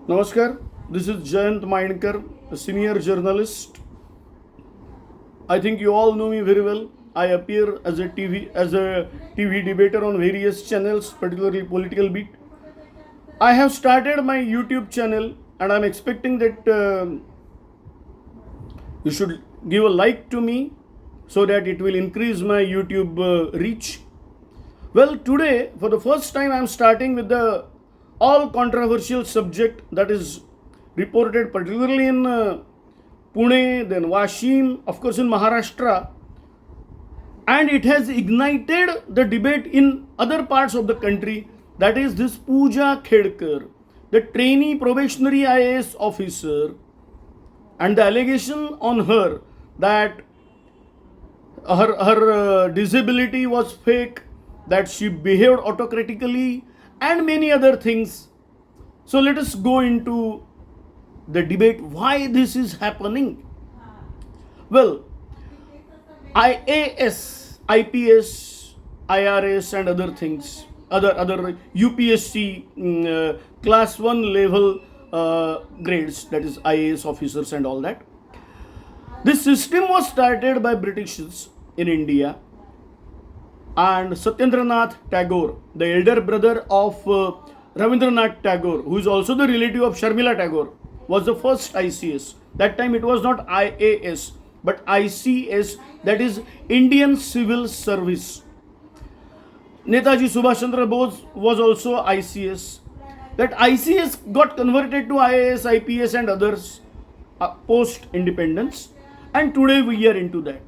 Namaskar, this is Jayant Mainkar, a senior journalist. I think you all know me very well. I appear as a TV debater on various channels, particularly political beat. I have started my YouTube channel and I'm expecting that you should give a like to me so that it will increase my YouTube reach. Well, today, for the first time, I am starting with the all controversial subject that is reported particularly in Pune, then Washim, of course in Maharashtra, and it has ignited the debate in other parts of the country. That is this Puja Khedkar, the trainee probationary IAS officer, and the allegation on her that her disability was fake, that she behaved autocratically, and many other things. So let us go into the debate why this is happening. Well, IAS, IPS, IRS, and other things, other UPSC class 1 level grades, that is IAS officers and all that. This system was started by Britishers in India, and Satyendranath Tagore, the elder brother of Ravindranath Tagore, who is also the relative of Sharmila Tagore, was the first ICS. That time it was not IAS but ICS, that is Indian Civil Service. Netaji Subhash Chandra Bose was also ICS. That ICS got converted to IAS, IPS and others post independence, and today we are into that.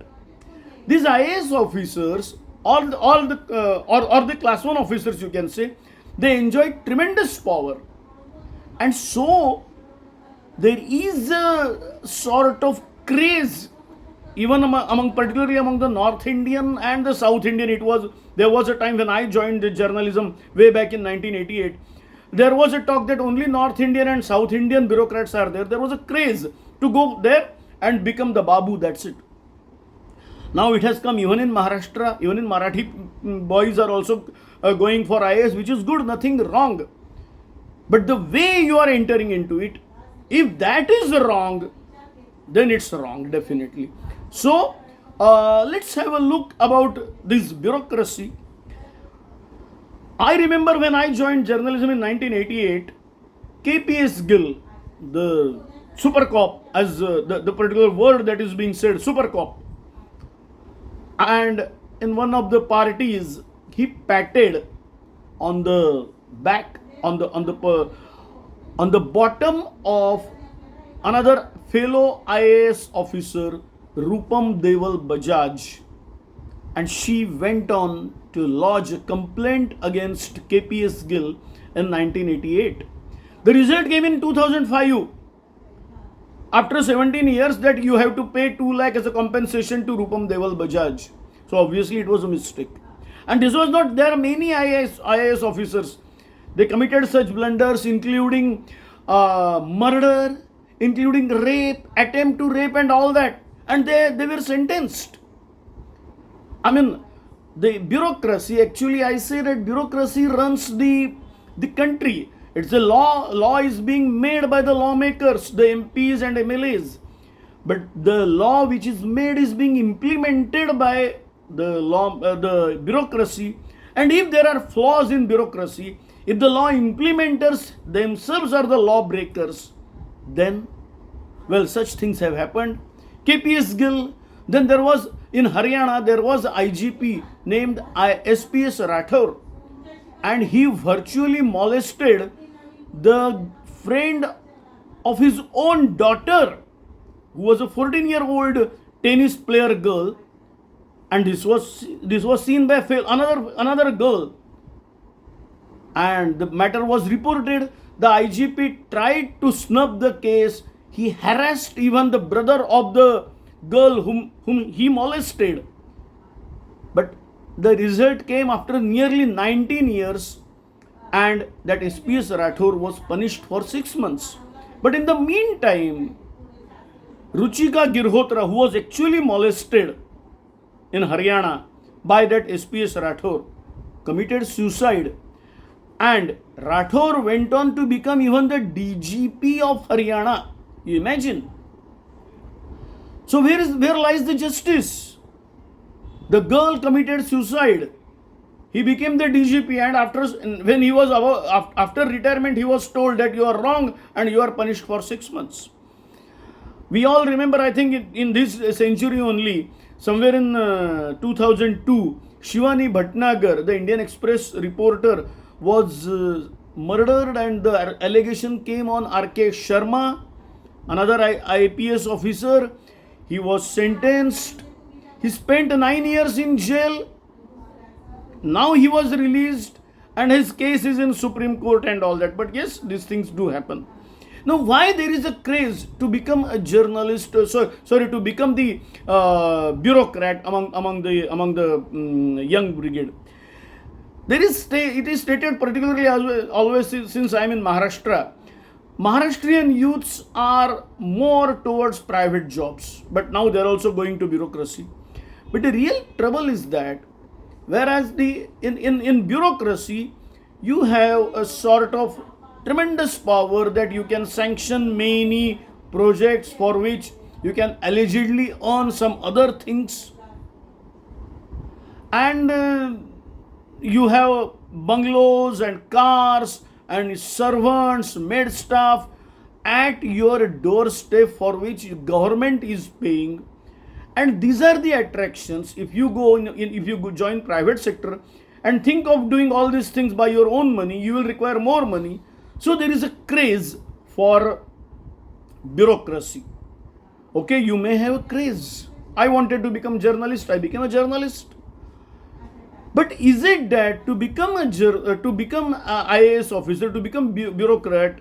These IAS officers, or the class 1 officers, you can say, they enjoy tremendous power, and so there is a sort of craze even particularly among the North Indian and the South Indian. There was a time when I joined the journalism way back in 1988. There was a talk that only North Indian and South Indian bureaucrats are there. There was a craze to go there and become the Babu, that's it. Now it has come even in Maharashtra, even in Marathi boys are also going for IAS, which is good, nothing wrong. But the way you are entering into it, if that is wrong, then it's wrong, definitely. So let's have a look about this bureaucracy. I remember when I joined journalism in 1988, KPS Gill, the super cop, as the particular word that is being said, super cop, and in one of the parties he patted on the back, on the bottom of another fellow IAS officer, Rupam Deval Bajaj, and she went on to lodge a complaint against KPS Gill in 1988. The result came in 2005. After 17 years, that you have to pay 2 lakh as a compensation to Rupam Deval Bajaj. So obviously it was a mistake. And this was not, there are many IAS officers. They committed such blunders, including murder, including rape, attempt to rape and all that. And they were sentenced. I mean, the bureaucracy, actually I say that bureaucracy runs the country. It's a law is being made by the lawmakers, the MPs and MLAs. But the law which is made is being implemented by the bureaucracy. And if there are flaws in bureaucracy, if the law implementers themselves are the lawbreakers, then, well, such things have happened. KPS Gill, then there was, in Haryana, there was IGP named SPS Rathore, and he virtually molested the friend of his own daughter, who was a 14-year-old tennis player girl, and this was seen by another girl, and the matter was reported. The IGP tried to snub the case. He harassed even the brother of the girl whom he molested. But the result came after nearly 19 years, and that SPS Rathore was punished for 6 months. But in the meantime, Ruchika Girhotra, who was actually molested in Haryana by that SPS Rathore, committed suicide. And Rathore went on to become even the DGP of Haryana. You imagine? So where lies the justice? The girl committed suicide. He became the DGP, and after retirement, he was told that you are wrong and you are punished for 6 months. We all remember, I think in this century only, somewhere in 2002, Shivani Bhatnagar, the Indian Express reporter, was murdered, and the allegation came on R.K. Sharma, another IPS officer. He was sentenced. He spent 9 years in jail. Now he was released and his case is in Supreme Court and all that. But yes, these things do happen. Now, why there is a craze to become a journalist? To become the bureaucrat among the young brigade. It is stated particularly always since I am in Maharashtra. Maharastrian youths are more towards private jobs, but now they are also going to bureaucracy. But the real trouble is that whereas in bureaucracy, you have a sort of tremendous power that you can sanction many projects for which you can allegedly earn some other things. And you have bungalows and cars and servants, maid staff at your doorstep for which government is paying. And these are the attractions. If you join private sector and think of doing all these things by your own money, you will require more money. So there is a craze for bureaucracy. Okay, you may have a craze. I wanted to become journalist. I became a journalist. But is it that to become a IAS officer, to become bureaucrat,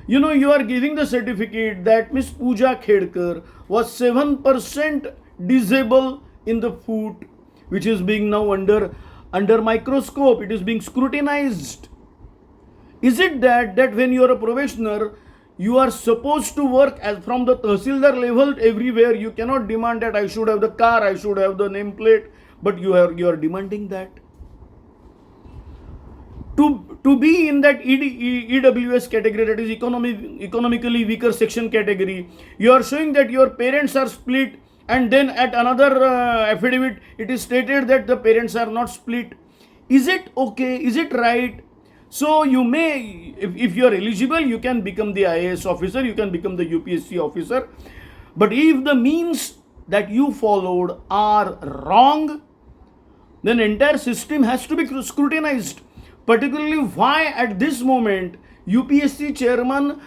you are giving the certificate that Miss Puja Khedkar was 7% disabled in the foot, which is being now under microscope. It is being scrutinized. Is it that when you are a probationer, you are supposed to work as from the Tahsildar level everywhere? You cannot demand that I should have the car, I should have the nameplate, but you are demanding that. To be in that EWS category, that is economically weaker section category, you are showing that your parents are split, and then at another affidavit it is stated that the parents are not split. Is it okay? Is it right? So you may, if you are eligible, you can become the IAS officer, you can become the UPSC officer. But if the means that you followed are wrong, then entire system has to be scrutinized. Particularly why at this moment UPSC chairman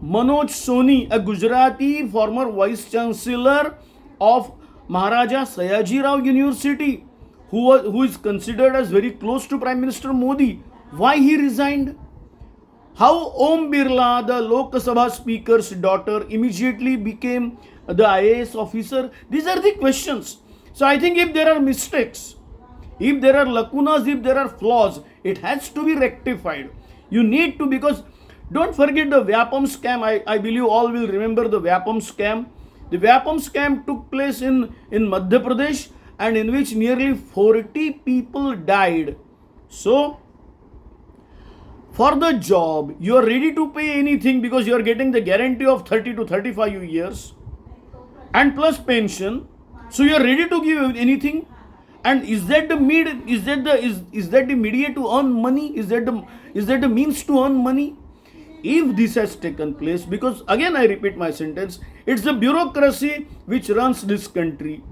Manoj Soni, a Gujarati former vice chancellor of Maharaja Sayaji Rao University, who is considered as very close to Prime Minister Modi, why he resigned? How Om Birla, the Lok Sabha speaker's daughter, immediately became the IAS officer? These are the questions. So I think if there are mistakes, if there are lacunas, if there are flaws, it has to be rectified. You need to, because don't forget the Vyapam scam. I believe all will remember the Vyapam scam. The Vyapam scam took place in Madhya Pradesh, and in which nearly 40 people died. So for the job, you are ready to pay anything because you are getting the guarantee of 30 to 35 years and plus pension. So you are ready to give anything. And is that the medium to earn money? Is that the means to earn money? If this has taken place, because again I repeat my sentence, it's the bureaucracy which runs this country.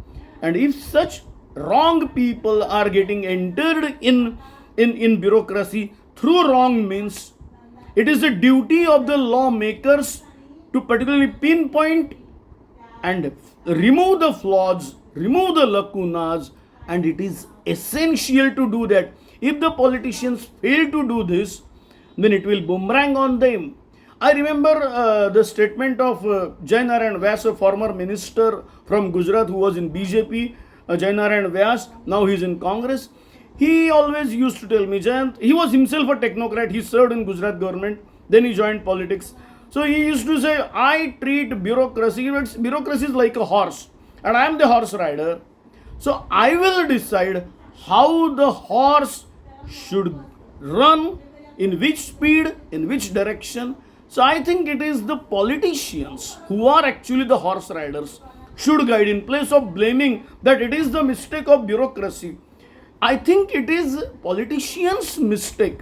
And if such wrong people are getting entered in bureaucracy through wrong means, it is the duty of the lawmakers to particularly pinpoint and remove the flaws, remove the lacunas, and it is essential to do that. If the politicians fail to do this, then it will boomerang on them. I remember the statement of Jayant Mainkar, a former minister from Gujarat who was in BJP, Jayant Mainkar, now he is in Congress. He always used to tell me, Jayant, he was himself a technocrat, he served in Gujarat government, then he joined politics. So he used to say, I treat bureaucracy is like a horse, and I am the horse rider. So I will decide how the horse should run, in which speed, in which direction. So I think it is the politicians who are actually the horse riders should guide, in place of blaming that it is the mistake of bureaucracy. I think it is politicians' mistake,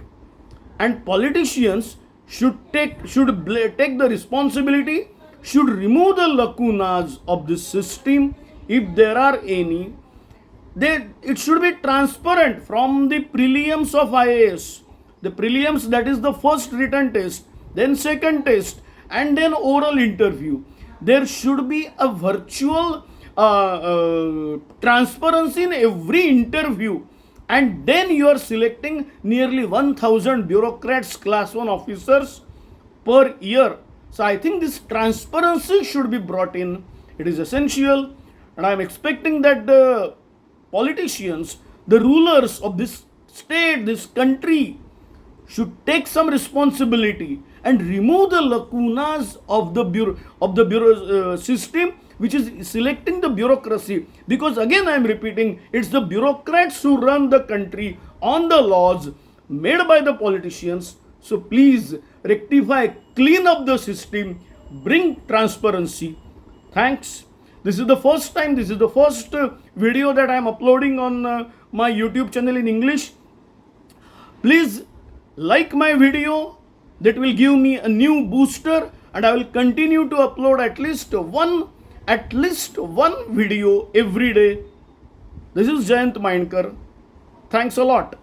and politicians should take the responsibility, should remove the lacunas of this system if there are any. It should be transparent from the prelims of IAS. The prelims, that is the first written test, then second test, and then oral interview. There should be a virtual transparency in every interview, and then you are selecting nearly 1000 bureaucrats, class 1 officers per year. So I think this transparency should be brought in. It is essential, and I am expecting that the politicians, the rulers of this state, this country, should take some responsibility and remove the lacunas of the bureau system, which is selecting the bureaucracy. Because again, I am repeating, it's the bureaucrats who run the country on the laws made by the politicians. So please rectify, clean up the system, bring transparency. Thanks. This is the first time, this is the first video that I am uploading on my YouTube channel in English. Please like my video. That will give me a new booster, and I will continue to upload at least one video every day. This is Jayant Mainkar. Thanks a lot.